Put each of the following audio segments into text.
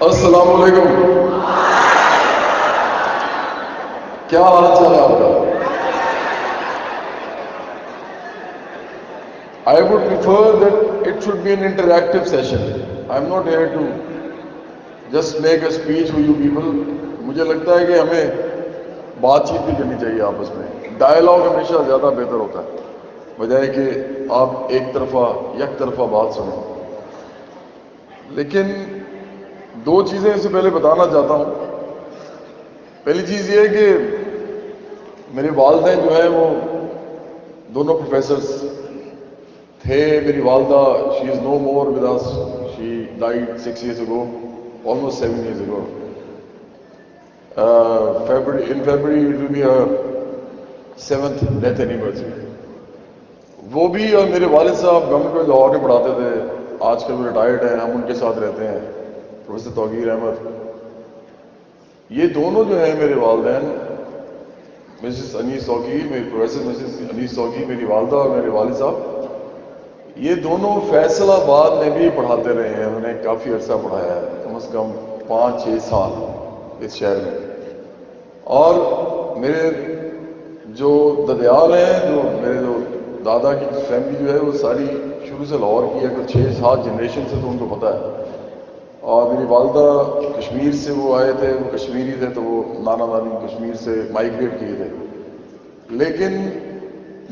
السلام علیکم. کیا حال چال ہے آپ کا؟ I would prefer that it should be an interactive session. I'm not here to just make a speech for you people. مجھے لگتا ہے کہ ہمیں بات چیت بھی کرنی چاہیے آپس میں. ڈائلاگ ہمیشہ زیادہ بہتر ہوتا ہے بجائے کہ آپ ایک طرفہ یک طرفہ بات سنیں. لیکن دو چیزیں اس سے پہلے بتانا چاہتا ہوں. پہلی چیز یہ ہے کہ میرے والدین جو ہیں وہ دونوں پروفیسرز تھے. میری والدہ she is no more with us. She died 6 years ago, almost 7 years ago. In February it will be her 7th death anniversary. وہ بھی اور میرے والد صاحب گورنمنٹ کالج لاہور کے پڑھاتے تھے. آج کل وہ ریٹائرڈ ہیں. ہم ان کے ساتھ رہتے ہیں, پروفیسر توقیر احمد. یہ دونوں جو ہیں میرے والدین, مسز انیس توقی, میری پروفیسر مسز انیس توقی میری والدہ, اور میرے والد صاحب, یہ دونوں فیصل آباد میں بھی پڑھاتے رہے ہیں. انہوں نے کافی عرصہ پڑھایا ہے, کم از کم 5-6 سال اس شہر میں. اور میرے جو ددیال ہیں, جو میرے جو دادا کی فیملی جو ہے وہ ساری شروع سے لاہور کی ہے, کچھ 6-7 جنریشن سے تو ان کو پتہ ہے. اور میری والدہ کشمیر سے وہ آئے تھے, وہ کشمیری تھے, تو وہ نانا نانی کشمیر سے مائگریٹ کیے تھے. لیکن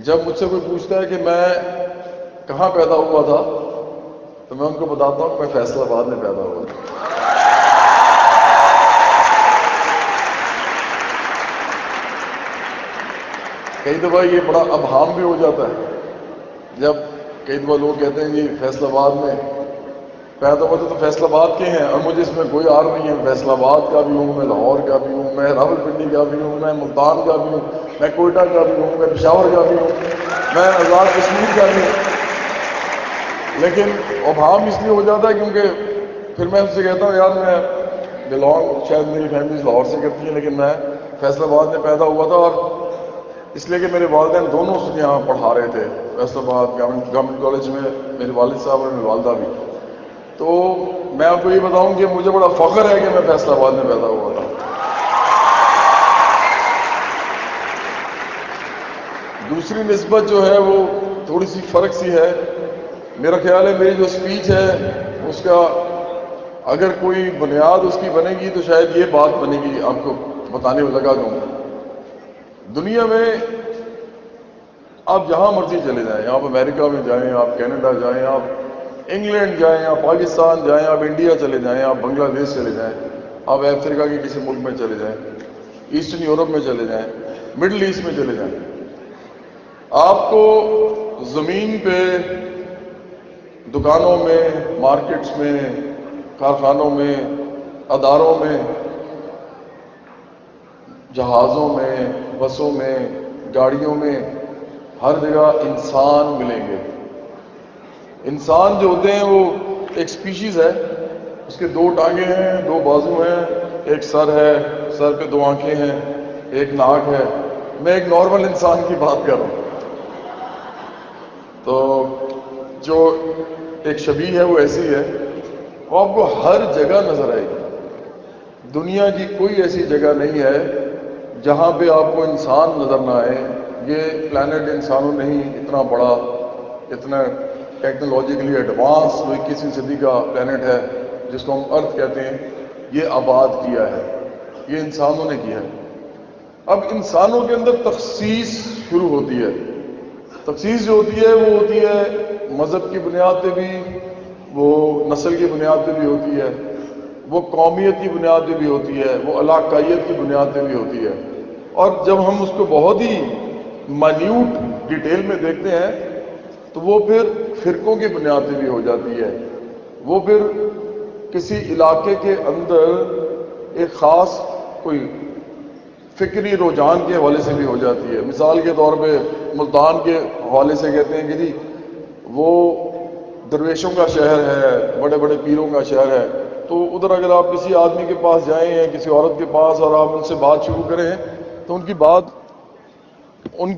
جب مجھ سے کوئی پوچھتا ہے کہ میں کہاں پیدا ہوا تھا, تو میں ان کو بتاتا ہوں کہ میں فیصل آباد میں پیدا ہوا تھا. کئی دفعہ یہ بڑا ابہام بھی ہو جاتا ہے جب کئی دفعہ لوگ کہتے ہیں جی فیصل آباد میں پیدا ہوتے تو فیصل آباد کے ہیں, اور مجھے اس میں کوئی آر نہیں ہے. فیصل آباد کا بھی ہوں, میں لاہور کا بھی ہوں, میں راولپنڈی کا بھی ہوں, میں ملتان کا بھی ہوں, میں کوئٹہ کا بھی ہوں, میں پشاور کا بھی ہوں, میں آزاد کشمیر کا بھی ہوں. لیکن ابہام اس لیے ہو جاتا ہے کیونکہ پھر میں ان سے کہتا ہوں یار میں بلانگ شاید میری فیملی لاہور سے کرتی ہے, لیکن میں فیصل آباد میں پیدا ہوا تھا. اور اس لیے کہ میرے والدین دونوں سے یہاں پڑھا رہے تھے فیصل آباد گورنمنٹ کالج میں, میرے والد صاحب اور میری والدہ بھی. تو میں آپ کو یہ بتاؤں کہ مجھے بڑا فخر ہے کہ میں فیصل آباد میں پیدا ہوا تھا. دوسری نسبت جو ہے وہ تھوڑی سی فرق سی ہے. میرا خیال ہے میری جو اسپیچ ہے اس کا اگر کوئی بنیاد اس کی بنے گی تو شاید یہ بات بنے گی, آپ کو بتانے میں لگا دوں. دنیا میں آپ جہاں مرضی چلے جائیں, آپ امریکہ میں جائیں, آپ کینیڈا جائیں, آپ انگلینڈ جائیں, آپ پاکستان جائیں, آپ انڈیا چلے جائیں, آپ بنگلہ دیش چلے جائیں, آپ افریقہ کے کسی ملک میں چلے جائیں, ایسٹرن یورپ میں چلے جائیں, مڈل ایسٹ میں چلے جائیں, آپ کو زمین پہ دکانوں میں, مارکیٹس میں, کارخانوں میں, اداروں میں, جہازوں میں, بسوں میں, گاڑیوں میں, ہر جگہ انسان ملیں گے. انسان جو ہوتے ہیں وہ ایک سپیشیز ہے. اس کے 2 ٹانگیں ہیں, 2 بازو ہیں, ایک سر ہے, سر پہ 2 آنکھیں ہیں, ایک ناک ہے. میں ایک نارمل انسان کی بات کر رہا ہوں. تو جو ایک شبیہ ہے وہ ایسی ہے, وہ آپ کو ہر جگہ نظر آئے گی. دنیا کی کوئی ایسی جگہ نہیں ہے جہاں پہ آپ کو انسان نظر نہ آئے. یہ پلانٹ انسانوں نے ہی اتنا بڑا, اتنا ٹیکنالوجیکلی ایڈوانس 21ویں صدی کا پلانٹ ہے جس کو ہم ارتھ کہتے ہیں, یہ آباد کیا ہے, یہ انسانوں نے کیا ہے. اب انسانوں کے اندر تخصیص شروع ہوتی ہے. تخصیص جو ہوتی ہے وہ ہوتی ہے مذہب کی بنیاد پہ بھی, وہ نسل کی بنیاد پہ بھی ہوتی ہے, وہ قومیت کی بنیاد پہ بھی ہوتی ہے, وہ علاقائیت کی بنیاد پہ بھی ہوتی ہے. اور جب ہم اس کو بہت ہی مائنیوٹ ڈیٹیل میں دیکھتے ہیں تو وہ پھر فرقوں کی بنیاد پہ بھی ہو جاتی ہے. وہ پھر کسی علاقے کے اندر ایک خاص کوئی فکری رجحان کے حوالے سے بھی ہو جاتی ہے. مثال کے طور پہ ملتان کے حوالے سے کہتے ہیں کہ جی وہ درویشوں کا شہر ہے, بڑے بڑے پیروں کا شہر ہے. تو ادھر اگر آپ کسی آدمی کے پاس جائیں یا کسی عورت کے پاس اور آپ ان سے بات شروع کریں تو ان کی بات, ان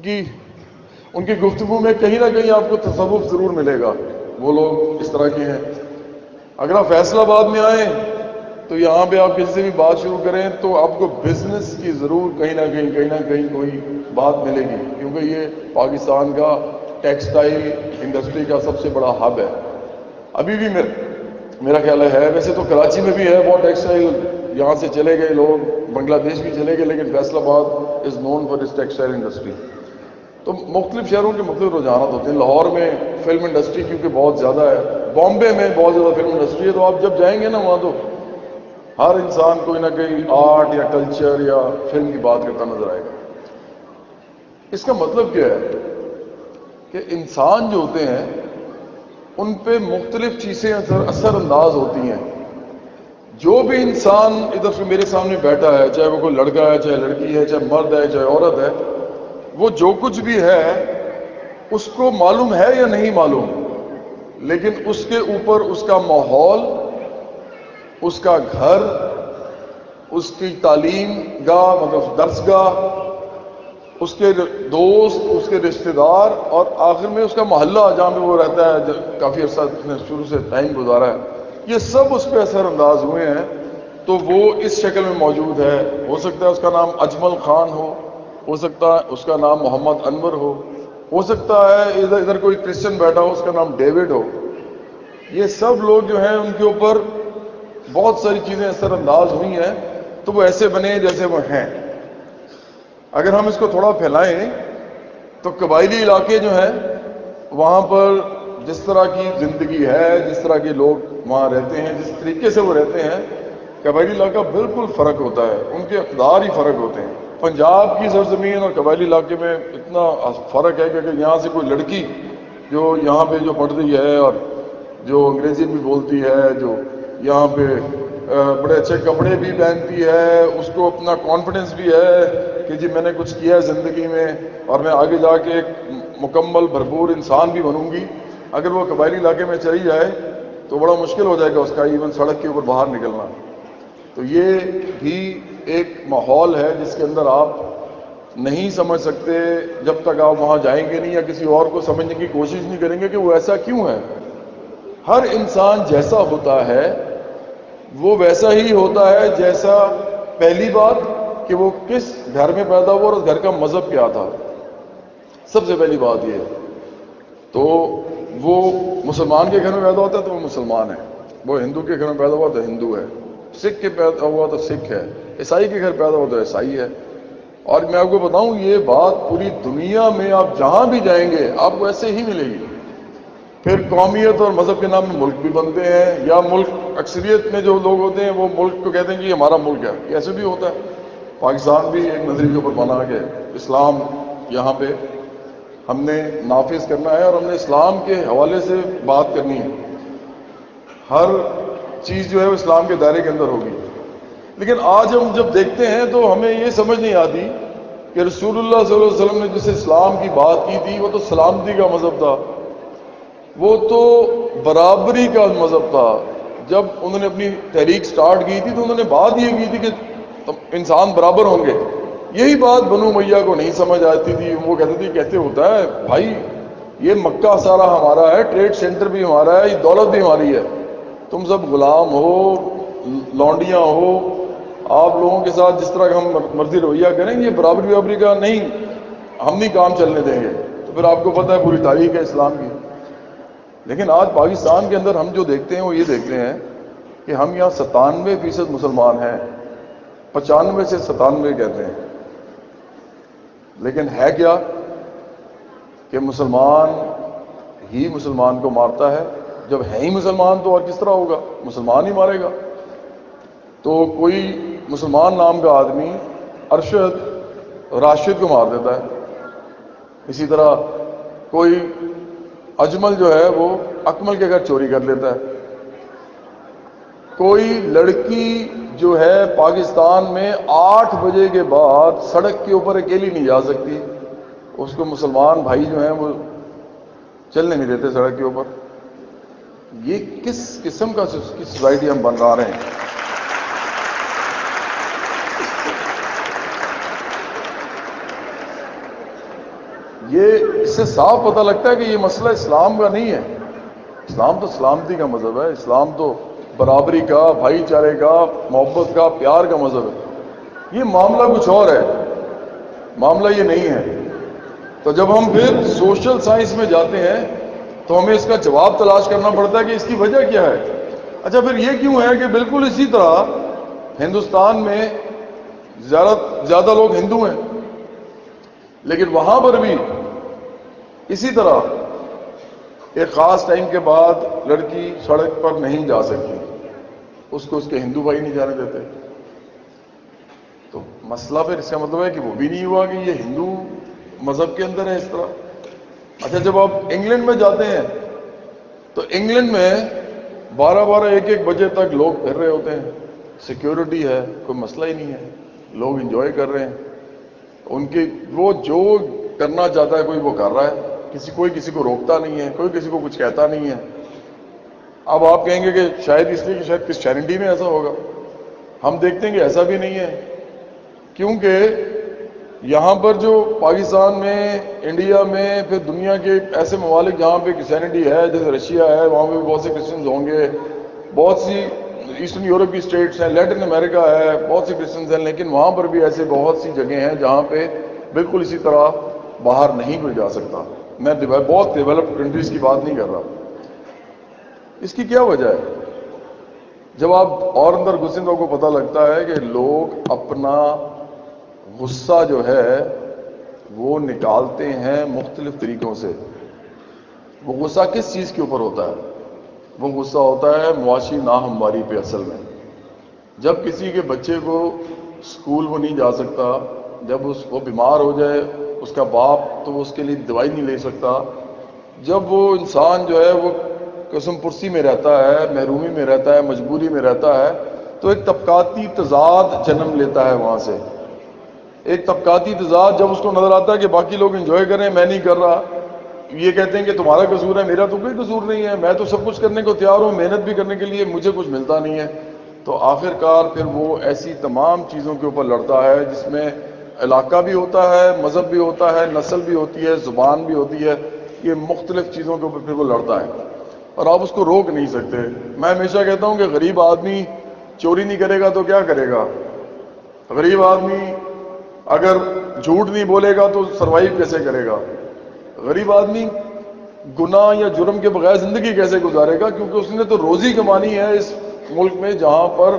کی گفتگو میں کہیں نہ کہیں آپ کو تصوف ضرور ملے گا. وہ لوگ اس طرح کے ہیں. اگر آپ فیصل آباد میں آئیں تو یہاں پہ آپ کسی سے بھی بات شروع کریں تو آپ کو بزنس کی ضرور کہیں نہ کہیں کوئی بات ملے گی، کیونکہ یہ پاکستان کا ٹیکسٹائل انڈسٹری کا سب سے بڑا ہب ہے۔ ابھی بھی میرا خیال ہے، ویسے تو کراچی میں بھی ہے بہت ٹیکسٹائل، یہاں سے چلے گئے لوگ، بنگلہ دیش بھی چلے گئے، لیکن Faisalabad is known for its textile industry. تو مختلف شہروں کے مختلف رجحانات ہوتے ہیں۔ لاہور میں فلم انڈسٹری کیونکہ بہت زیادہ ہے، بامبے میں بہت زیادہ فلم انڈسٹری ہے، تو آپ جب جائیں گے نا وہاں تو ہر انسان کوئی نہ کوئی آرٹ یا کلچر یا فلم کی بات کرتا نظر آئے گا۔ اس کا مطلب کیا ہے کہ انسان جو ہوتے ہیں ان پہ مختلف چیزیں اثر انداز ہوتی ہیں۔ جو بھی انسان ادھر سے میرے سامنے بیٹھا ہے، چاہے وہ کوئی لڑکا ہے، چاہے لڑکی ہے، چاہے مرد ہے، چاہے عورت ہے، وہ جو کچھ بھی ہے اس کو معلوم ہے یا نہیں معلوم، لیکن اس کے اوپر اس کا ماحول، اس کا گھر، اس کی تعلیم گاہ مطلب درس گاہ، اس کے دوست، اس کے رشتہ دار، اور آخر میں اس کا محلہ جہاں پہ وہ رہتا ہے، کافی عرصہ شروع سے ٹائم گزارا ہے، یہ سب اس پہ اثر انداز ہوئے ہیں، تو وہ اس شکل میں موجود ہے۔ ہو سکتا ہے اس کا نام اجمل خان ہو سکتا ہے اس کا نام محمد انور ہو سکتا ہے ادھر کوئی کرسچن بیٹھا ہو، اس کا نام ڈیوڈ ہو۔ یہ سب لوگ جو ہیں ان کے اوپر بہت ساری چیزیں اثر انداز ہوئی ہیں، تو وہ ایسے بنے جیسے وہ ہیں۔ اگر ہم اس کو تھوڑا پھیلائیں تو قبائلی علاقے جو ہیں وہاں پر جس طرح کی زندگی ہے، جس طرح کے لوگ وہاں رہتے ہیں، جس طریقے سے وہ رہتے ہیں، قبائلی علاقہ بالکل فرق ہوتا ہے، ان کے اقدار ہی فرق ہوتے ہیں۔ پنجاب کی سرزمین اور قبائلی علاقے میں اتنا فرق ہے کہ اگر یہاں سے کوئی لڑکی جو یہاں پہ جو پڑھتی ہے اور جو انگریزی بھی بولتی ہے، جو یہاں پہ بڑے اچھے کپڑے بھی پہنتی ہے، اس کو اپنا کانفیڈنس بھی ہے کہ جی میں نے کچھ کیا ہے زندگی میں اور میں آگے جا کے ایک مکمل بھرپور انسان بھی بنوں گی، اگر وہ قبائلی علاقے میں چلی جائے تو بڑا مشکل ہو جائے گا اس کا ایون سڑک کے اوپر باہر نکلنا۔ تو یہ بھی ایک ماحول ہے جس کے اندر آپ نہیں سمجھ سکتے جب تک آپ وہاں جائیں گے نہیں، یا کسی اور کو سمجھنے کی کوشش نہیں کریں گے کہ وہ ایسا کیوں ہے۔ ہر انسان جیسا ہوتا ہے وہ ویسا ہی ہوتا ہے جیسا، پہلی بات کہ وہ کس گھر میں پیدا ہوا اور اس گھر کا مذہب کیا تھا، سب سے پہلی بات یہ۔ تو وہ مسلمان کے گھر میں پیدا ہوتا ہے تو وہ مسلمان ہے، وہ ہندو کے گھر میں پیدا ہوا تو ہندو ہے، سکھ کے پیدا ہوا تو سکھ ہے، عیسائی کے گھر پیدا ہوا تو عیسائی ہے۔ اور میں آپ کو بتاؤں یہ بات پوری دنیا میں آپ جہاں بھی جائیں گے آپ کو ایسے ہی ملے گی۔ پھر قومیت اور مذہب کے نام میں ملک بھی بنتے ہیں، یا ملک اکثریت میں جو لوگ ہوتے ہیں وہ ملک کو کہتے ہیں کہ یہ ہمارا ملک ہے، یہ ایسے بھی ہوتا ہے۔ پاکستان بھی ایک نظریے کے اوپر بنا کہ اسلام یہاں پہ ہم نے نافذ کرنا ہے اور ہم نے اسلام کے حوالے سے بات کرنی ہے، ہر چیز جو ہے وہ اسلام کے دائرے کے اندر ہوگی۔ لیکن آج ہم جب دیکھتے ہیں تو ہمیں یہ سمجھ نہیں آتی کہ رسول اللہ صلی اللہ علیہ وسلم نے جس اسلام کی بات کی تھی وہ تو سلامتی کا مذہب تھا، وہ تو برابری کا مذہب تھا۔ جب انہوں نے اپنی تحریک سٹارٹ کی تھی تو انہوں نے بات یہ کی تھی کہ انسان برابر ہوں گے۔ یہی بات بنو امیہ کو نہیں سمجھ آتی تھی، وہ کہتے تھے کیسے ہوتا ہے بھائی، یہ مکہ سارا ہمارا ہے، ٹریڈ سینٹر بھی ہمارا ہے، یہ دولت بھی ہماری ہے، تم سب غلام ہو، لونڈیاں ہو، آپ لوگوں کے ساتھ جس طرح کا ہم مرضی رویہ کریں، یہ برابری کا نہیں، ہم نہیں کام چلنے دیں گے۔ تو پھر آپ کو پتہ ہے پوری تاریخ ہے اسلام کی۔ لیکن آج پاکستان کے اندر ہم جو دیکھتے ہیں وہ یہ دیکھتے ہیں کہ ہم یہاں 97% مسلمان ہیں، 95 سے 97 کہتے ہیں، لیکن ہے کیا کہ مسلمان ہی مسلمان کو مارتا ہے۔ جب ہے ہی مسلمان تو اور کس طرح ہوگا، مسلمان ہی مارے گا۔ تو کوئی مسلمان نام کا آدمی ارشد راشد کو مار دیتا ہے، اسی طرح کوئی اجمل جو ہے وہ اکمل کے گھر چوری کر لیتا ہے، کوئی لڑکی جو ہے پاکستان میں 8 بجے کے بعد سڑک کے اوپر اکیلی نہیں جا سکتی، اس کو مسلمان بھائی جو ہیں وہ چلنے نہیں دیتے سڑک کے اوپر۔ یہ کس قسم کا سوسائٹی ہم بن رہے ہیں؟ یہ اس سے صاف پتہ لگتا ہے کہ یہ مسئلہ اسلام کا نہیں ہے۔ اسلام تو سلامتی کا مذہب ہے، اسلام تو برابری کا، بھائی چارے کا، محبت کا، پیار کا مذہب ہے۔ یہ معاملہ کچھ اور ہے، معاملہ یہ نہیں ہے۔ تو جب ہم پھر سوشل سائنس میں جاتے ہیں تو ہمیں اس کا جواب تلاش کرنا پڑتا ہے کہ اس کی وجہ کیا ہے۔ اچھا پھر یہ کیوں ہے کہ بالکل اسی طرح ہندوستان میں زیادہ لوگ ہندو ہیں، لیکن وہاں پر بھی اسی طرح ایک خاص ٹائم کے بعد لڑکی سڑک پر نہیں جا سکتی، اس کو اس کے ہندو بھائی نہیں جانے دیتے۔ تو مسئلہ پھر اس کا مطلب ہے کہ وہ بھی نہیں ہوا کہ یہ ہندو مذہب کے اندر ہے اس طرح۔ اچھا جب آپ انگلینڈ میں جاتے ہیں تو انگلینڈ میں 12-12 1-1 بجے تک لوگ پھر رہے ہوتے ہیں، سیکیورٹی ہے، کوئی مسئلہ ہی نہیں ہے، لوگ انجوائے کر رہے ہیں، ان کی وہ جو کرنا چاہتا ہے کوئی وہ کر رہا ہے، کوئی کسی کو روکتا نہیں ہے، کوئی کسی کو کچھ کہتا نہیں ہے۔ اب آپ کہیں گے کہ شاید اس لیے کہ شاید کرسچینٹی میں ایسا ہوگا، ہم دیکھتے ہیں کہ ایسا بھی نہیں ہے، کیونکہ یہاں پر جو پاکستان میں، انڈیا میں، پھر دنیا کے ایسے ممالک جہاں پہ کرسچینٹی ہے، جیسے رشیا ہے، وہاں پہ بہت سے کرسچنز ہوں گے، بہت سی ایسٹرن یورپ کی اسٹیٹس ہیں، لیٹن امریکہ ہے، بہت سے کرسچنز ہیں، لیکن وہاں پر بھی ایسے بہت سی جگہیں ہیں جہاں پہ بالکل اسی طرح باہر نہیں کوئی جا سکتا۔ میں بہت ڈیولپڈ کنٹریز کی بات نہیں کر رہا۔ اس کی کیا وجہ ہے؟ جب آپ اور اندر گھسیں تو آپ کو پتہ لگتا ہے کہ لوگ اپنا غصہ جو ہے وہ نکالتے ہیں مختلف طریقوں سے۔ وہ غصہ کس چیز کے اوپر ہوتا ہے؟ وہ غصہ ہوتا ہے معاشی ناہمواری پہ۔ اصل میں جب کسی کے بچے کو اسکول وہ نہیں جا سکتا، جب وہ بیمار ہو جائے، اس کا باپ تو اس کے لیے دوائی نہیں لے سکتا، جب وہ انسان جو ہے وہ قسم پرسی میں رہتا ہے، محرومی میں رہتا ہے، مجبوری میں رہتا ہے، تو ایک طبقاتی تضاد جنم لیتا ہے وہاں سے۔ ایک طبقاتی تضاد جب اس کو نظر آتا ہے کہ باقی لوگ انجوائے کر رہے ہیں، میں نہیں کر رہا، یہ کہتے ہیں کہ تمہارا قصور ہے، میرا تو کوئی قصور نہیں ہے، میں تو سب کچھ کرنے کو تیار ہوں، محنت بھی کرنے کے لیے، مجھے کچھ ملتا نہیں ہے، تو آخر کار پھر وہ ایسی تمام چیزوں کے اوپر لڑتا ہے جس میں علاقہ بھی ہوتا ہے، مذہب بھی ہوتا ہے، نسل بھی ہوتی ہے، زبان بھی ہوتی ہے، یہ مختلف چیزوں کے اوپر پھر وہ لڑتا ہے اور آپ اس کو روک نہیں سکتے۔ میں ہمیشہ کہتا ہوں کہ غریب آدمی چوری نہیں کرے گا تو کیا کرے گا؟ غریب آدمی اگر جھوٹ نہیں بولے گا تو سروائیو کیسے کرے گا؟ غریب آدمی گناہ یا جرم کے بغیر زندگی کیسے گزارے گا؟ کیونکہ اس نے تو روزی کمانی ہے اس ملک میں جہاں پر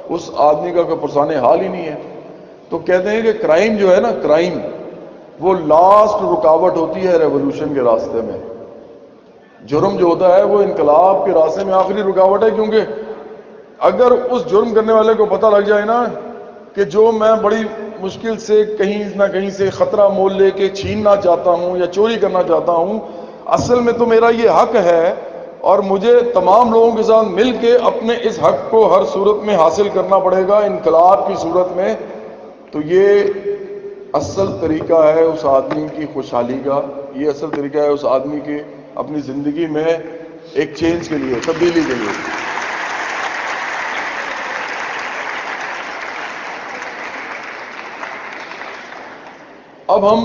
اس آدمی کا کوئی پرسان حال ہی نہیں ہے۔ تو کہتے ہیں کہ کرائم جو ہے نا، کرائم وہ لاسٹ رکاوٹ ہوتی ہے ریولوشن کے راستے میں۔ جرم جو ہوتا ہے وہ انقلاب کے راستے میں آخری رکاوٹ ہے، کیونکہ اگر اس جرم کرنے والے کو پتہ لگ جائے نا کہ جو میں بڑی مشکل سے کہیں نہ کہیں سے خطرہ مول لے کے چھیننا چاہتا ہوں یا چوری کرنا چاہتا ہوں، اصل میں تو میرا یہ حق ہے اور مجھے تمام لوگوں کے ساتھ مل کے اپنے اس حق کو ہر صورت میں حاصل کرنا پڑے گا انقلاب کی صورت میں، تو یہ اصل طریقہ ہے اس آدمی کی خوشحالی کا، یہ اصل طریقہ ہے اس آدمی کی اپنی زندگی میں ایک چینج کے لیے، تبدیلی کے لیے۔ اب ہم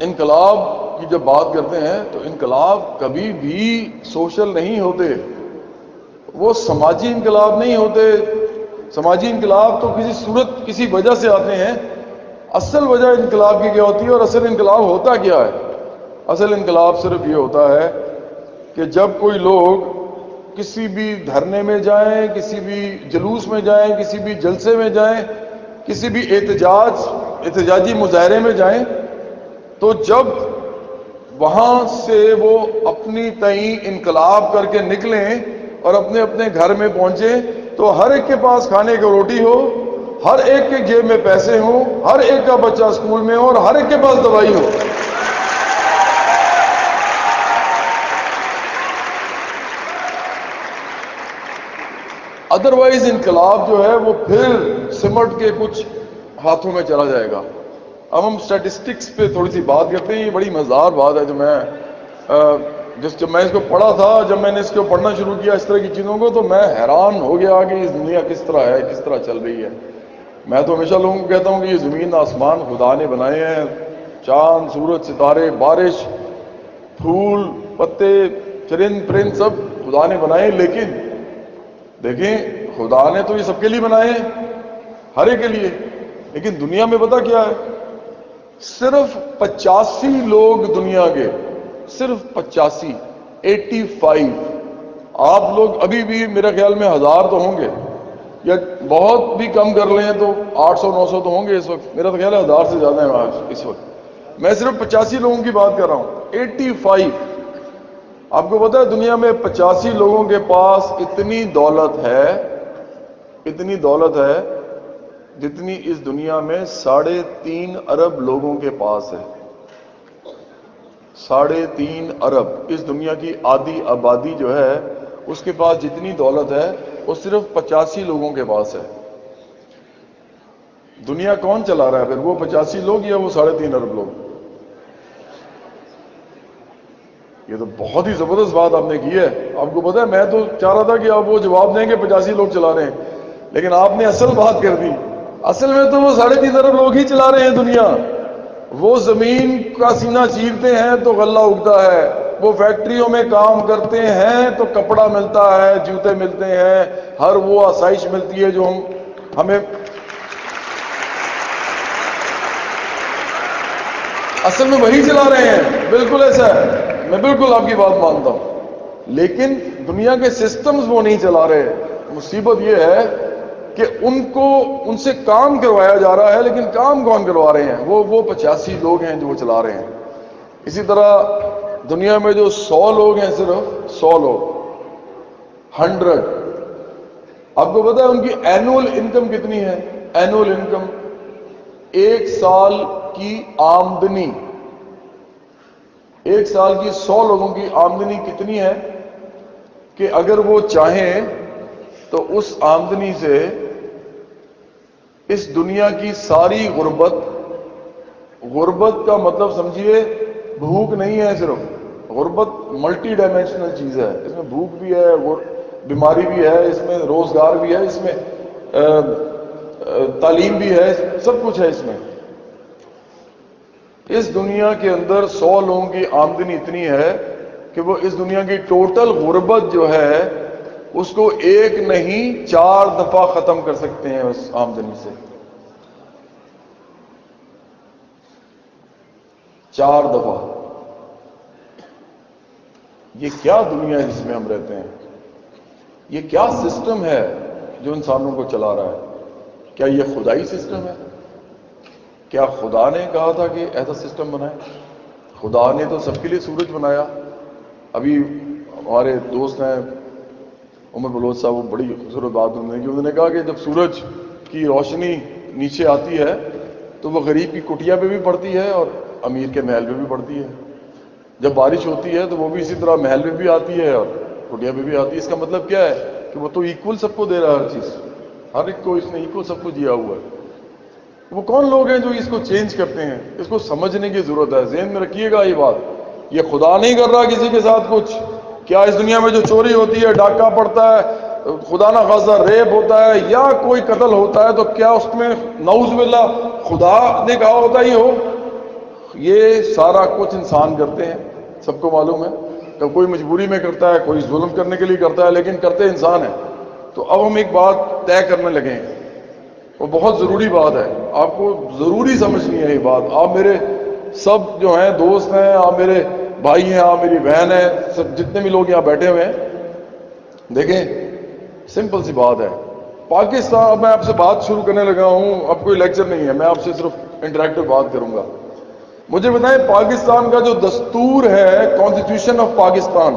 انقلاب کی جب بات کرتے ہیں تو انقلاب کبھی بھی سوشل نہیں ہوتے، وہ سماجی انقلاب نہیں ہوتے۔ سماجی انقلاب تو کسی صورت کسی وجہ سے آتے ہیں۔ اصل وجہ انقلاب کی کیا ہوتی ہے اور اصل انقلاب ہوتا کیا ہے؟ اصل انقلاب صرف یہ ہوتا ہے کہ جب کوئی لوگ کسی بھی دھرنے میں جائیں، کسی بھی جلوس میں جائیں، کسی بھی جلسے میں جائیں، کسی بھی احتجاجی مظاہرے میں جائیں، تو جب وہاں سے وہ اپنی تئیں انقلاب کر کے نکلیں اور اپنے اپنے گھر میں پہنچیں تو ہر ایک کے پاس کھانے کی روٹی ہو، ہر ایک کے جیب میں پیسے ہوں، ہر ایک کا بچہ اسکول میں ہو اور ہر ایک کے پاس دوائی ہو۔ ادروائز انقلاب جو ہے وہ پھر سمٹ کے کچھ ہاتھوں میں چلا جائے گا۔ اب ہم سٹیٹسٹکس پہ تھوڑی سی بات کرتے ہیں۔ یہ بڑی مزدار بات ہے جو جب میں اس کو پڑھا تھا، جب میں نے اس کو پڑھنا شروع کیا اس طرح کی چیزوں کو، تو میں حیران ہو گیا کہ اس دنیا کس طرح ہے، کس طرح چل رہی ہے۔ میں تو ہمیشہ لوگوں کو کہتا ہوں کہ یہ زمین آسمان خدا نے بنائے ہیں، چاند سورج ستارے بارش پھول پتے چرند پرند سب خدا نے بنائے، لیکن دیکھیں خدا نے تو یہ سب کے لیے بنائے ہیں، ہر ایک کے لیے، لیکن دنیا میں پتہ کیا ہے؟ صرف 85 لوگ دنیا کے، صرف 85، 85۔ آپ لوگ ابھی بھی میرے خیال میں 1000 تو ہوں گے، یا بہت بھی کم کر لیں تو 800 900 تو ہوں گے اس وقت، میرا تو خیال ہے 1000 سے زیادہ ہیں آج اس وقت۔ میں صرف 85 لوگوں کی بات کر رہا ہوں، 85۔ آپ کو پتا ہے دنیا میں 85 لوگوں کے پاس اتنی دولت ہے، اتنی دولت ہے جتنی اس دنیا میں 3.5 ارب لوگوں کے پاس ہے۔ 3.5 ارب اس دنیا کی آدھی آبادی جو ہے اس کے پاس جتنی دولت ہے وہ صرف 85 لوگوں کے پاس ہے۔ دنیا کون چلا رہا ہے پھر؟ وہ 85 لوگ یا وہ 3.5 ارب لوگ؟ یہ تو بہت ہی زبردست بات آپ نے کی ہے۔ آپ کو پتا ہے میں تو چاہ رہا تھا کہ آپ وہ جواب دیں کہ 85 لوگ چلا رہے ہیں، لیکن آپ نے اصل بات کر دی۔ اصل میں تو وہ 3.5 ارب لوگ ہی چلا رہے ہیں دنیا۔ وہ زمین کا سینہ چیرتے ہیں تو غلہ اگتا ہے، وہ فیکٹریوں میں کام کرتے ہیں تو کپڑا ملتا ہے، جوتے ملتے ہیں، ہر وہ آسائش ملتی ہے جو ہمیں اصل میں وہی چلا رہے ہیں۔ بالکل ایسا ہے، میں بالکل آپ کی بات مانتا ہوں، لیکن دنیا کے سسٹمز وہ نہیں چلا رہے۔ مصیبت یہ ہے کہ ان سے کام کروایا جا رہا ہے، لیکن کام کون کروا رہے ہیں؟ وہ 85 لوگ ہیں جو وہ چلا رہے ہیں۔ اسی طرح دنیا میں جو 100 لوگ ہیں، صرف 100 لوگ، 100، آپ کو پتا ہے ان کی اینول انکم کتنی ہے؟ اینول انکم، ایک سال کی آمدنی، ایک سال کی 100 لوگوں کی آمدنی کتنی ہے کہ اگر وہ چاہیں تو اس آمدنی سے اس دنیا کی ساری غربت کا مطلب سمجھیے بھوک نہیں ہے صرف، غربت ملٹی ڈائمینشنل چیز ہے، اس میں بھوک بھی ہے، بیماری بھی ہے، اس میں روزگار بھی ہے، اس میں تعلیم بھی ہے، سب کچھ ہے اس میں۔ اس دنیا کے اندر 100 لوگوں کی آمدنی اتنی ہے کہ وہ اس دنیا کی ٹوٹل غربت جو ہے اس کو ایک نہیں 4 دفعہ ختم کر سکتے ہیں اس آمدنی سے، 4 دفعہ۔ یہ کیا دنیا ہے جس میں ہم رہتے ہیں؟ یہ کیا سسٹم ہے جو انسانوں کو چلا رہا ہے؟ کیا یہ خدائی سسٹم ہے؟ کیا خدا نے کہا تھا کہ ایسا سسٹم بنائے؟ خدا نے تو سب کے لیے سورج بنایا۔ ابھی ہمارے دوست ہیں عمر بلوچ صاحب، وہ بڑی خوبصورت بات انہوں نے کہا کہ جب سورج کی روشنی نیچے آتی ہے تو وہ غریب کی کٹیا پہ بھی پڑتی ہے اور امیر کے محل پہ بھی پڑتی ہے۔ جب بارش ہوتی ہے تو وہ بھی اسی طرح محل پہ بھی آتی ہے اور کٹیا پہ بھی آتی ہے۔ اس کا مطلب کیا ہے کہ وہ تو ایکول سب کو دے رہا ہے، ہر چیز، ہر ایک کو اس نے ایکول سب کو دیا ہوا ہے۔ وہ کون لوگ ہیں جو اس کو چینج کرتے ہیں؟ اس کو سمجھنے کی ضرورت ہے، ذہن میں رکھیے گا یہ بات۔ یہ خدا نہیں کر رہا کسی کے ساتھ کچھ۔ کیا اس دنیا میں جو چوری ہوتی ہے، ڈاکہ پڑتا ہے، خدا نہ خواستہ ریپ ہوتا ہے یا کوئی قتل ہوتا ہے، تو کیا اس میں نعوذ باللہ خدا نے کہا ہوتا ہی ہو؟ یہ سارا کچھ انسان کرتے ہیں، سب کو معلوم ہے۔ تو کوئی مجبوری میں کرتا ہے، کوئی ظلم کرنے کے لیے کرتا ہے، لیکن کرتے انسان ہیں۔ تو اب ہم ایک بات طے کرنے لگے ہیں، وہ بہت ضروری بات ہے، آپ کو ضروری سمجھنی ہے یہ بات۔ آپ میرے سب جو ہیں دوست ہیں، آپ میرے بھائی ہیں، آپ میری بہن ہیں، سب جتنے بھی لوگ یہاں بیٹھے ہوئے ہیں، دیکھیں سمپل سی بات ہے۔ پاکستان، اب میں آپ سے بات شروع کرنے لگا ہوں، اب کوئی لیکچر نہیں ہے، میں آپ سے صرف انٹریکٹیو بات کروں گا۔ مجھے بتائیں پاکستان کا جو دستور ہے، کانسٹیٹیوشن آف پاکستان،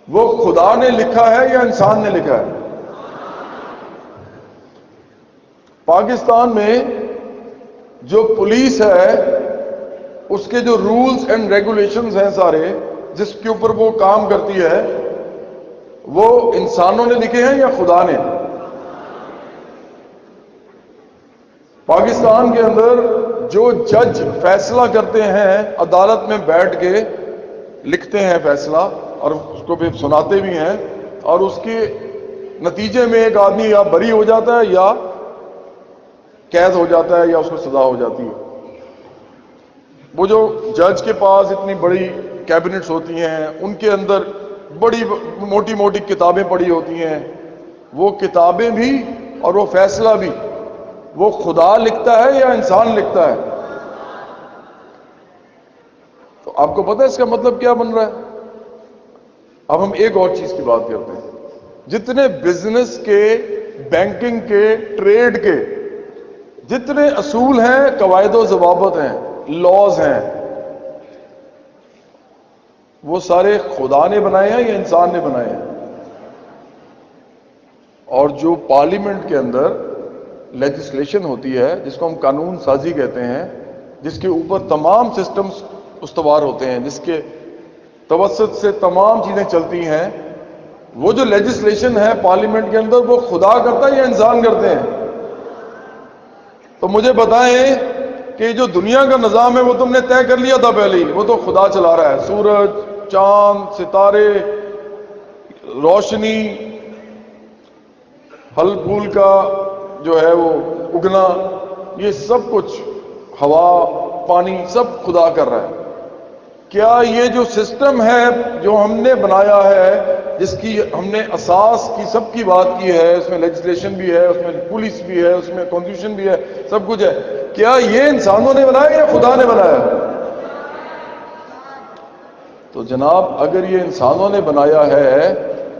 وہ خدا نے لکھا ہے یا انسان نے لکھا ہے؟ پاکستان میں جو پولیس ہے اس کے جو رولز اینڈ ریگولیشنز ہیں سارے، جس کے اوپر وہ کام کرتی ہے، وہ انسانوں نے لکھے ہیں یا خدا نے؟ پاکستان کے اندر جو جج فیصلہ کرتے ہیں، عدالت میں بیٹھ کے لکھتے ہیں فیصلہ اور اس کو بھی سناتے بھی ہیں، اور اس کے نتیجے میں ایک آدمی یا بری ہو جاتا ہے یا قید ہو جاتا ہے یا اس کو سزا ہو جاتی ہے۔ وہ جو جج کے پاس اتنی بڑی کیبنٹس ہوتی ہیں، ان کے اندر بڑی موٹی موٹی کتابیں پڑھی ہوتی ہیں، وہ کتابیں بھی اور وہ فیصلہ بھی وہ خدا لکھتا ہے یا انسان لکھتا ہے؟ تو آپ کو پتہ ہے اس کا مطلب کیا بن رہا ہے؟ اب ہم ایک اور چیز کی بات کرتے ہیں. جتنے بزنس کے، بینکنگ کے، ٹریڈ کے جتنے اصول ہیں، قواعد و ضوابط ہیں، لاز ہیں، وہ سارے خدا نے بنائے ہیں یا انسان نے بنائے ہیں؟ اور جو پارلیمنٹ کے اندر لیجسلیشن ہوتی ہے، جس کو ہم قانون سازی کہتے ہیں، جس کے اوپر تمام سسٹمز استوار ہوتے ہیں، جس کے توسط سے تمام چیزیں چلتی ہیں، وہ جو لیجسلیشن ہے پارلیمنٹ کے اندر، وہ خدا کرتا ہے یا انسان کرتے ہیں؟ تو مجھے بتائیں کہ جو دنیا کا نظام ہے وہ تم نے طے کر لیا تھا پہلے ہی، وہ تو خدا چلا رہا ہے. سورج، چاند، ستارے، روشنی، پھل پھول کا جو ہے وہ اگنا، یہ سب کچھ، ہوا، پانی، سب خدا کر رہا ہے. کیا یہ جو سسٹم ہے جو ہم نے بنایا ہے، جس کی ہم نے اساس کی سب کی بات کی ہے، اس میں لیجسلیشن بھی ہے، اس میں پولیس بھی ہے، اس میں کانسٹیٹیوشن بھی ہے، سب کچھ ہے، کیا یہ انسانوں نے بنایا یا خدا نے بنایا؟ تو جناب اگر یہ انسانوں نے بنایا ہے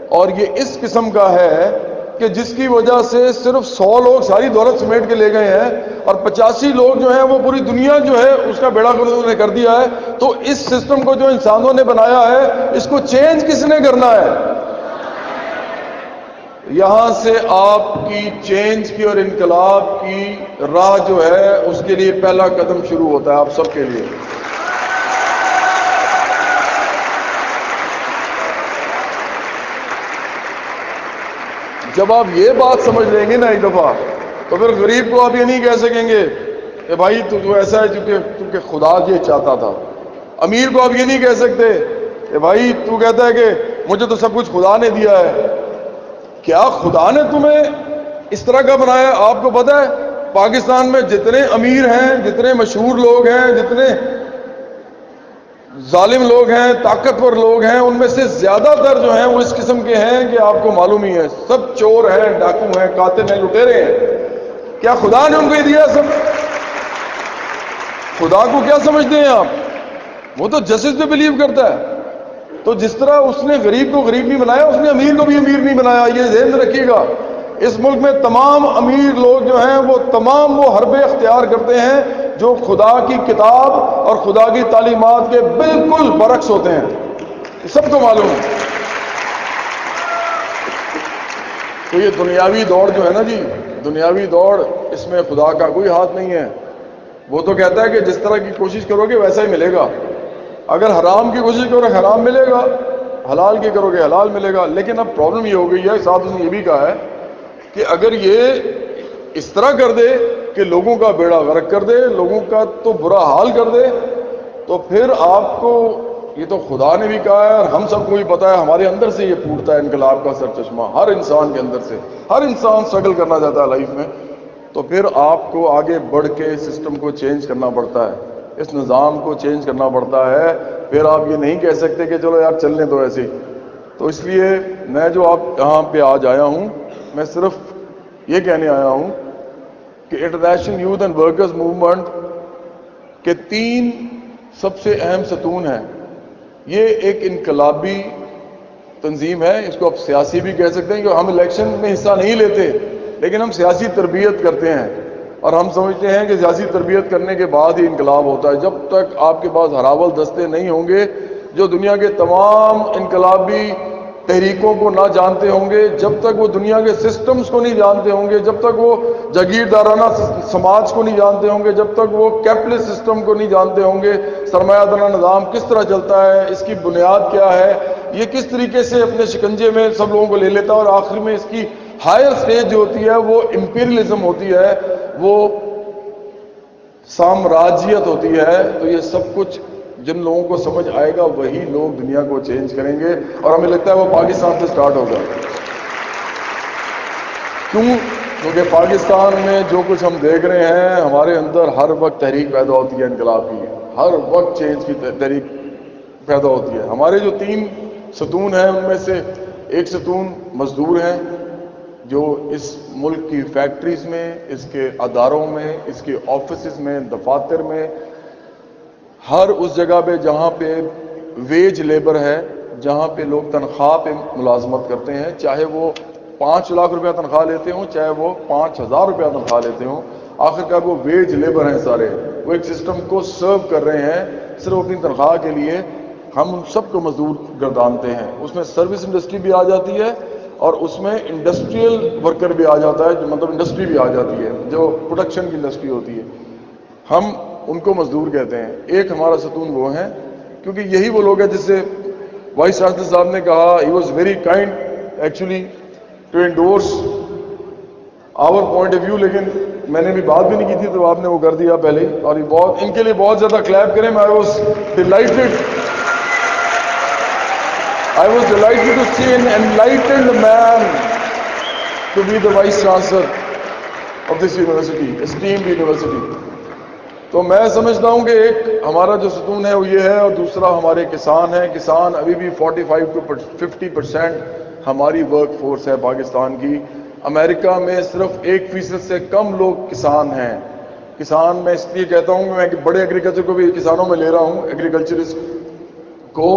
اور یہ اس قسم کا ہے کہ جس کی وجہ سے صرف 100 لوگ ساری دولت سمیٹ کے لے گئے ہیں اور 85 لوگ جو ہیں وہ پوری دنیا جو ہے اس کا بیڑا گردہ نے کر دیا ہے، تو اس سسٹم کو جو انسانوں نے بنایا ہے، اس کو چینج کس نے کرنا ہے؟ یہاں سے آپ کی چینج کی اور انقلاب کی راہ جو ہے اس کے لیے پہلا قدم شروع ہوتا ہے آپ سب کے لیے. جب آپ یہ بات سمجھ لیں گے نا ایک دفعہ، تو پھر غریب کو آپ یہ نہیں کہہ سکیں گے کہ بھائی تو ایسا ہے چونکہ خدا یہ چاہتا تھا. امیر کو آپ یہ نہیں کہہ سکتے کہ بھائی تو کہتا ہے کہ مجھے تو سب کچھ خدا نے دیا ہے. کیا خدا نے تمہیں اس طرح کا بنایا؟ آپ کو پتہ ہے پاکستان میں جتنے امیر ہیں، جتنے مشہور لوگ ہیں، جتنے ظالم لوگ ہیں، طاقتور لوگ ہیں، ان میں سے زیادہ تر جو ہیں وہ اس قسم کے ہیں کہ آپ کو معلوم ہی ہے، سب چور ہیں، ڈاکو ہیں، قاتل ہیں، لٹیرے ہیں. کیا خدا نے ان کو یہ دیا سب؟ خدا کو کیا سمجھتے ہیں آپ؟ وہ تو جسٹس پہ بلیو کرتا ہے. تو جس طرح اس نے غریب کو غریب نہیں بنایا، اس نے امیر کو بھی امیر نہیں بنایا. یہ ذہن میں رکھیے گا. اس ملک میں تمام امیر لوگ جو ہیں وہ تمام وہ حربے اختیار کرتے ہیں جو خدا کی کتاب اور خدا کی تعلیمات کے بالکل برعکس ہوتے ہیں. سب کو معلوم ہے. تو یہ دنیاوی دوڑ جو ہے نا جی، دنیاوی دوڑ، اس میں خدا کا کوئی ہاتھ نہیں ہے. وہ تو کہتا ہے کہ جس طرح کی کوشش کرو گے ویسا ہی ملے گا. اگر حرام کی کوشش کرو گے حرام ملے گا، حلال کی کرو گے حلال ملے گا. لیکن اب پرابلم یہ ہو گئی ہے، ساتھ اس نے یہ بھی کہا ہے کہ اگر یہ اس طرح کر دے کہ لوگوں کا بیڑا غرق کر دے، لوگوں کا تو برا حال کر دے، تو پھر آپ کو، یہ تو خدا نے بھی کہا ہے اور ہم سب کو بھی پتا ہے، ہمارے اندر سے یہ پھوٹتا ہے انقلاب کا سر چشمہ، ہر انسان کے اندر سے. ہر انسان سٹرگل کرنا چاہتا ہے لائف میں. تو پھر آپ کو آگے بڑھ کے سسٹم کو چینج کرنا پڑتا ہے، اس نظام کو چینج کرنا پڑتا ہے. پھر آپ یہ نہیں کہہ سکتے کہ چلو یار چلنے دو ایسے. تو اس لیے میں جو آپ یہاں پہ آج آیا ہوں، میں صرف یہ کہنے آیا ہوں کہ international youth and workers movement کے 3 سب سے اہم ستون ہیں. یہ ایک انقلابی تنظیم ہے، اس کو آپ سیاسی بھی کہہ سکتے ہیں، کہ ہم الیکشن میں حصہ نہیں لیتے لیکن ہم سیاسی تربیت کرتے ہیں. اور ہم سمجھتے ہیں کہ سیاسی تربیت کرنے کے بعد ہی انقلاب ہوتا ہے. جب تک آپ کے پاس ہراول دستے نہیں ہوں گے جو دنیا کے تمام انقلابی تحریکوں کو نہ جانتے ہوں گے، جب تک وہ دنیا کے سسٹمز کو نہیں جانتے ہوں گے، جب تک وہ جاگیردارانہ سماج کو نہیں جانتے ہوں گے، جب تک وہ کیپٹلسٹ سسٹم کو نہیں جانتے ہوں گے، سرمایہ دارانہ نظام کس طرح چلتا ہے، اس کی بنیاد کیا ہے، یہ کس طریقے سے اپنے شکنجے میں سب لوگوں کو لے لیتا ہے، اور آخر میں اس کی ہائر سٹیج جو ہوتی ہے وہ امپیریلزم ہوتی ہے، وہ سامراجیت ہوتی ہے. تو یہ سب کچھ جن لوگوں کو سمجھ آئے گا وہی لوگ دنیا کو چینج کریں گے، اور ہمیں لگتا ہے وہ پاکستان سے سٹارٹ ہوگا. کیونکہ پاکستان میں جو کچھ ہم دیکھ رہے ہیں، ہمارے اندر ہر وقت تحریک پیدا ہوتی ہے انقلاب کی، ہر وقت چینج کی تحریک پیدا ہوتی ہے. ہمارے جو 3 ستون ہیں، ان میں سے ایک ستون مزدور ہیں جو اس ملک کی فیکٹریز میں، اس کے اداروں میں، اس کے آفیسز میں، دفاتر میں، ہر اس جگہ پہ جہاں پہ ویج لیبر ہے، جہاں پہ لوگ تنخواہ پہ ملازمت کرتے ہیں، چاہے وہ 5 لاکھ روپیہ تنخواہ لیتے ہوں، چاہے وہ 5,000 روپیہ تنخواہ لیتے ہوں، آخرکار وہ ویج لیبر ہیں سارے، وہ ایک سسٹم کو سرو کر رہے ہیں صرف اپنی تنخواہ کے لیے. ہم ان سب کو مزدور گردانتے ہیں. اس میں سروس انڈسٹری بھی آ جاتی ہے اور اس میں انڈسٹریل ورکر بھی آ جاتا ہے، مطلب انڈسٹری بھی آ جاتی ہے جو پروڈکشن کی انڈسٹری ہوتی ہے. ہم ان کو مزدور کہتے ہیں. ایک ہمارا ستون وہ ہیں، کیونکہ یہی وہ لوگ ہیں جس سے وائس چانسلر صاحب نے کہا he was very kind actually to endorse our point of view, لیکن میں نے بھی بات بھی نہیں کی تھی تو آپ نے وہ کر دیا پہلے ہی. اور یہ بہت، ان کے لیے بہت زیادہ کلیپ کریں. I was delighted to see an enlightened man to be the vice chancellor of this university, esteemed university. تو میں سمجھتا ہوں کہ ایک ہمارا جو ستون ہے وہ یہ ہے، اور دوسرا ہمارے کسان ہیں. کسان ابھی بھی 45 to 50% ہماری ورک فورس ہے پاکستان کی. امریکہ میں صرف 1% سے کم لوگ کسان ہیں. کسان میں اس لیے کہتا ہوں کہ میں بڑے ایگریکلچر کو بھی کسانوں میں لے رہا ہوں، ایگریکلچرسٹ کو،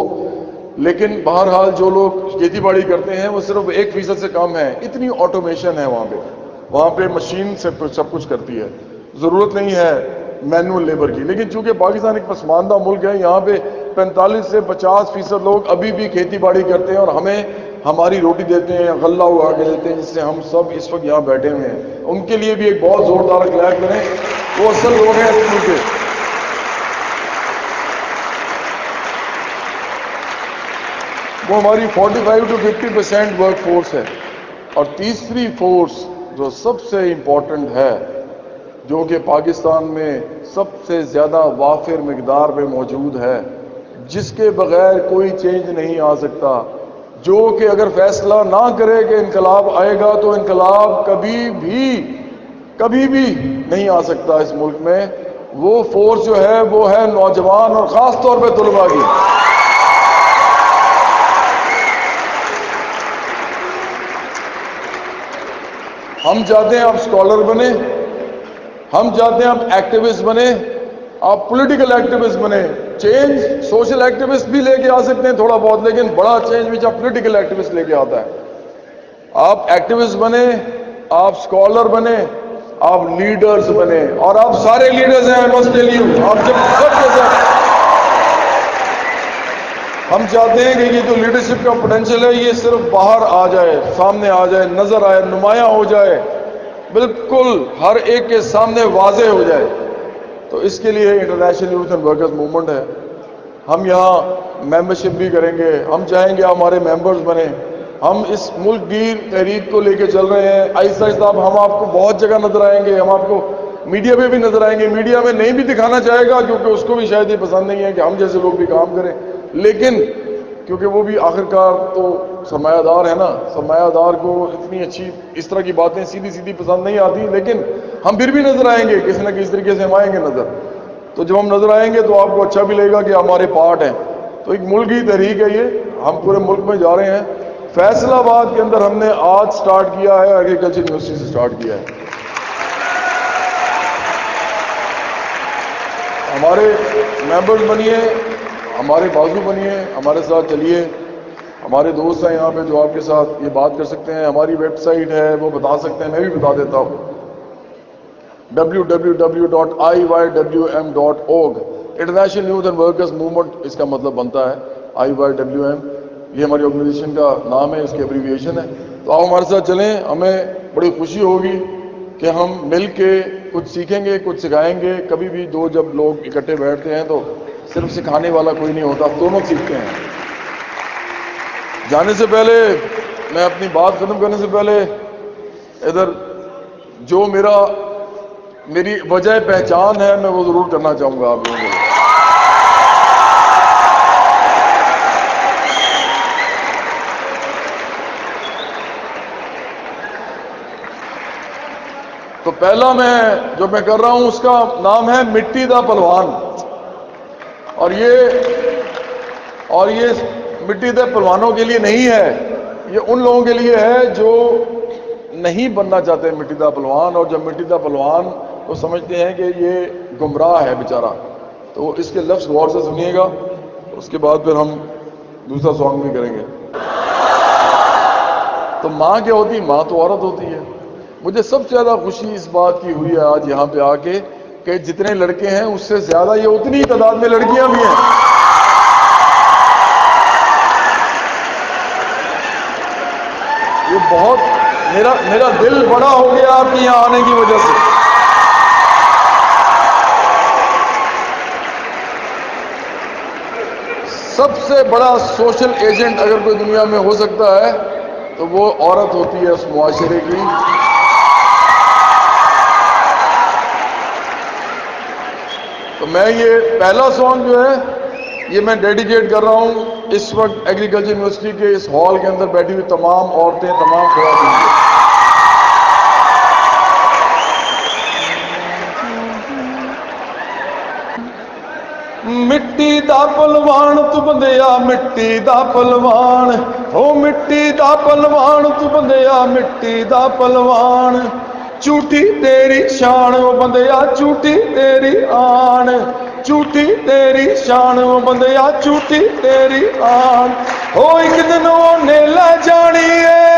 لیکن بہرحال جو لوگ کھیتی باڑی کرتے ہیں وہ صرف 1% سے کم ہیں. اتنی آٹومیشن ہے وہاں پہ مشین سے سب کچھ کرتی ہے، ضرورت نہیں ہے مینول لیبر کی. لیکن چونکہ پاکستان ایک پسماندہ ملک ہے، یہاں پہ 45 سے 50% لوگ ابھی بھی کھیتی باڑی کرتے ہیں اور ہمیں ہماری روٹی دیتے ہیں، غلہ اگا کے دیتے ہیں، جس سے ہم سب اس وقت یہاں بیٹھے ہوئے ہیں. ان کے لیے بھی ایک بہت زوردار کلیپ کریں. وہ اصل لوگ ہیں اس ملک کے. وہ ہماری 45 to 50% ورک فورس ہے. اور تیسری فورس جو سب سے امپورٹنٹ ہے، جو کہ پاکستان میں سب سے زیادہ وافر مقدار میں موجود ہے، جس کے بغیر کوئی چینج نہیں آ سکتا، جو کہ اگر فیصلہ نہ کرے کہ انقلاب آئے گا تو انقلاب کبھی بھی نہیں آ سکتا اس ملک میں. وہ فورس جو ہے وہ ہے نوجوان اور خاص طور پہ طلباء کی. ہم چاہتے ہیں آپ اسکالر بنے، ہم چاہتے ہیں آپ ایکٹیوسٹ بنے، آپ پولیٹیکل ایکٹیوسٹ بنے. چینج سوشل ایکٹیوسٹ بھی لے کے آ سکتے ہیں تھوڑا بہت، لیکن بڑا چینج بھی آپ پولیٹیکل ایکٹیوسٹ لے کے آتا ہے. آپ ایکٹیوسٹ بنے، آپ اسکالر بنے، آپ لیڈرز بنے، اور آپ سارے لیڈرز ہیں. بس ٹیل یو، آپ جب سب کے ساتھ ہم چاہتے ہیں کہ یہ جو لیڈرشپ کا پوٹینشیل ہے یہ صرف باہر آ جائے، سامنے آ جائے، نظر آئے، نمایاں ہو جائے، بالکل ہر ایک کے سامنے واضح ہو جائے. تو اس کے لیے international youth and workers movement ہے. ہم یہاں ممبرشپ بھی کریں گے، ہم چاہیں گے ہمارے ممبرز بنیں. ہم اس ملک گیر تحریک کو لے کے چل رہے ہیں آہستہ آہستہ. اب ہم آپ کو بہت جگہ نظر آئیں گے، ہم آپ کو میڈیا پہ بھی نظر آئیں گے. میڈیا میں نہیں بھی دکھانا چاہے گا کیونکہ اس کو بھی شاید یہ پسند نہیں ہے کہ ہم جیسے لوگ بھی کام کریں، لیکن کیونکہ وہ بھی آخرکار تو سرمایہ دار ہے نا. سرمایہ دار کو اتنی اچھی اس طرح کی باتیں سیدھی پسند نہیں آتی، لیکن ہم پھر بھی نظر آئیں گے کسی نہ کسی طریقے سے. ہم آئیں گے نظر، تو جب ہم نظر آئیں گے تو آپ کو اچھا بھی لگے گا کہ ہمارے پارٹ ہیں. تو ایک ملک کی تحریک ہے یہ، ہم پورے ملک میں جا رہے ہیں. فیصل آباد کے اندر ہم نے آج سٹارٹ کیا ہے، ایگریکلچر یونیورسٹی سے سٹارٹ کیا ہے. ہمارے ممبرز بنیے، ہمارے بازو بنیے، ہمارے ساتھ چلیے. ہمارے دوست ہیں یہاں پہ جو آپ کے ساتھ یہ بات کر سکتے ہیں. ہماری ویب سائٹ ہے، وہ بتا سکتے ہیں، میں بھی بتا دیتا ہوں، www.iywm.org. International youth and workers movement اس کا مطلب بنتا ہے. IYWM یہ ہماری آرگنائزیشن کا نام ہے، اس کی ایبریویشن ہے. تو آپ ہمارے ساتھ چلیں، ہمیں بڑی خوشی ہوگی کہ ہم مل کے کچھ سیکھیں گے، کچھ سکھائیں گے. کبھی بھی دو جب لوگ اکٹھے بیٹھتے ہیں تو صرف سکھانے والا کوئی نہیں ہوتا، دونوں سیکھتے ہیں. جانے سے پہلے میں اپنی بات ختم کرنے سے پہلے ادھر جو میری وجہ پہچان ہے میں وہ ضرور کرنا چاہوں گا آپ لوگوں کو. تو پہلا جو میں کر رہا ہوں اس کا نام ہے مٹی دا پلوان. اور یہ مٹی دے پہلوانوں کے لیے نہیں ہے، یہ ان لوگوں کے لیے ہے جو نہیں بننا چاہتے مٹی دا پہلوان، اور جب مٹی دا پہلوان کو سمجھتے ہیں کہ یہ گمراہ ہے بیچارہ، تو اس کے لفظ غور سے سنیے گا، اس کے بعد پھر ہم دوسرا سانگ بھی کریں گے۔ تو ماں کیا ہوتی؟ ماں تو عورت ہوتی ہے۔ مجھے سب سے زیادہ خوشی اس بات کی ہوئی ہے آج یہاں پہ آ کے کہ جتنے لڑکے ہیں اس سے زیادہ یہ اتنی ہی تعداد میں لڑکیاں بھی ہیں۔ یہ بہت میرا دل بڑا ہو گیا آپ کے یہاں آنے کی وجہ سے۔ سب سے بڑا سوشل ایجنٹ اگر کوئی دنیا میں ہو سکتا ہے تو وہ عورت ہوتی ہے اس معاشرے کی۔ تو میں یہ پہلا سانگ جو ہے یہ میں ڈیڈیکیٹ کر رہا ہوں اس وقت ایگریکلچر یونیورسٹی کے اس ہال کے اندر بیٹھی ہوئی تمام عورتیں، تمام خواتین کو۔ مٹی دا پلوان تو بندیا مٹی دا پلوان، او مٹی دا پلوان تو بندیا مٹی دا پلوان، جھوٹی تیری شان او بندیا جھوٹی تیری آن، جھوٹی تیری شان او بندیا جھوٹی تیری آن، او ایک دن نے لے جانی ہے،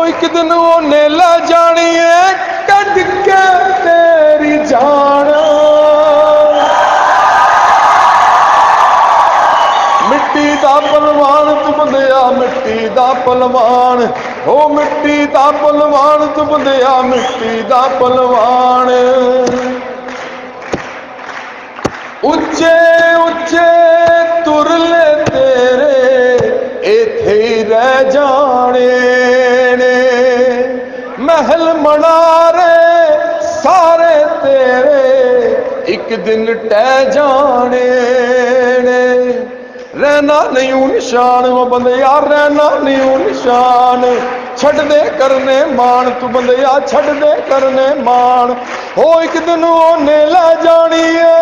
ایک دن نے لے جانی ہے کٹ کے تیری جان، مٹی دا پلوان تو بندیا مٹی دا پلوان، او مٹی دا پلوان تو بندیا مٹی دا پلوان، اچے اچے ترلے تیرے ایتھے ہی رہ جانے، محل منارے سارے تیرے ایک دن ٹہ جانے، رہنا نہیں نشان وہ بندیا رہنا نہیں نشان، چھڑ دے کرنے مان تو بندیا چھڑ دے کرنے مان، ہو ایک دن نے لے جانی ہے،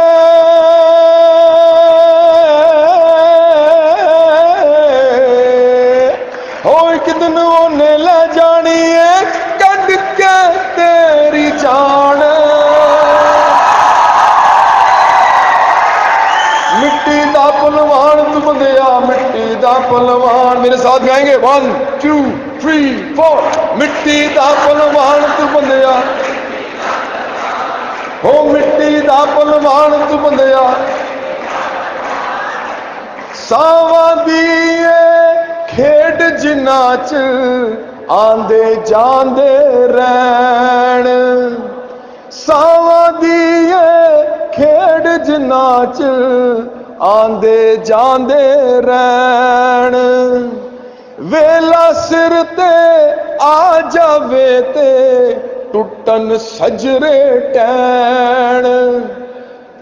ہو ایک دن نے لے جانی ہے کٹ کے تیری جان، مٹی دا پلوان تو بندیا مٹی دا پلوان، میرے ساتھ گائیں گے 1 2 3 4، مٹی دا پلوان تو بندیا، ہو مٹی دا پلوان تو بندیا، ساواں دیے کھیڈ جناں چ آندے جاندے رہن، ساواں دیے کھیڈ جناں چ آندے جاندے رہن، ویلا سر تے آ جاوے تے ٹٹن سجرے ٹین،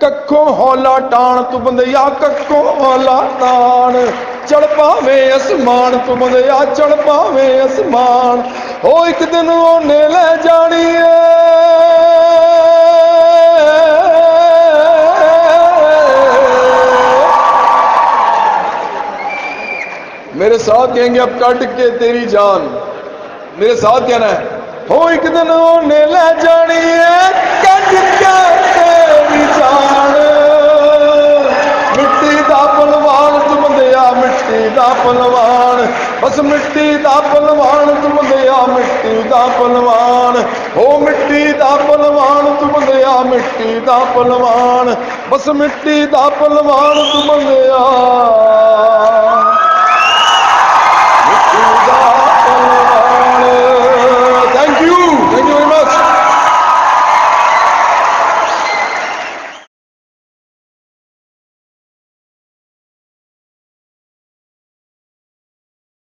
ککھوں ہولا ٹان تو بندیا ککھوں ہولا ٹان، چڑھ پاویں اسمان تو بندیا چڑھ پاویں اسمان، او ایک دن نے لے جانی ہے، میرے ساتھ کہیں گے اب کٹ کے تیری جان، میرے ساتھ کہنا ہے ہو ایک دن نے لے جانی ہے کٹ کے تیری جان، مٹی دا پلوان تو بندیا مٹی دا پلوان، بس مٹی دا پلوان تو بندیا مٹی دا پلوان، ہو مٹی دا پلوان تو بندیا مٹی دا پلوان، بس مٹی دا پلوان تو بندیا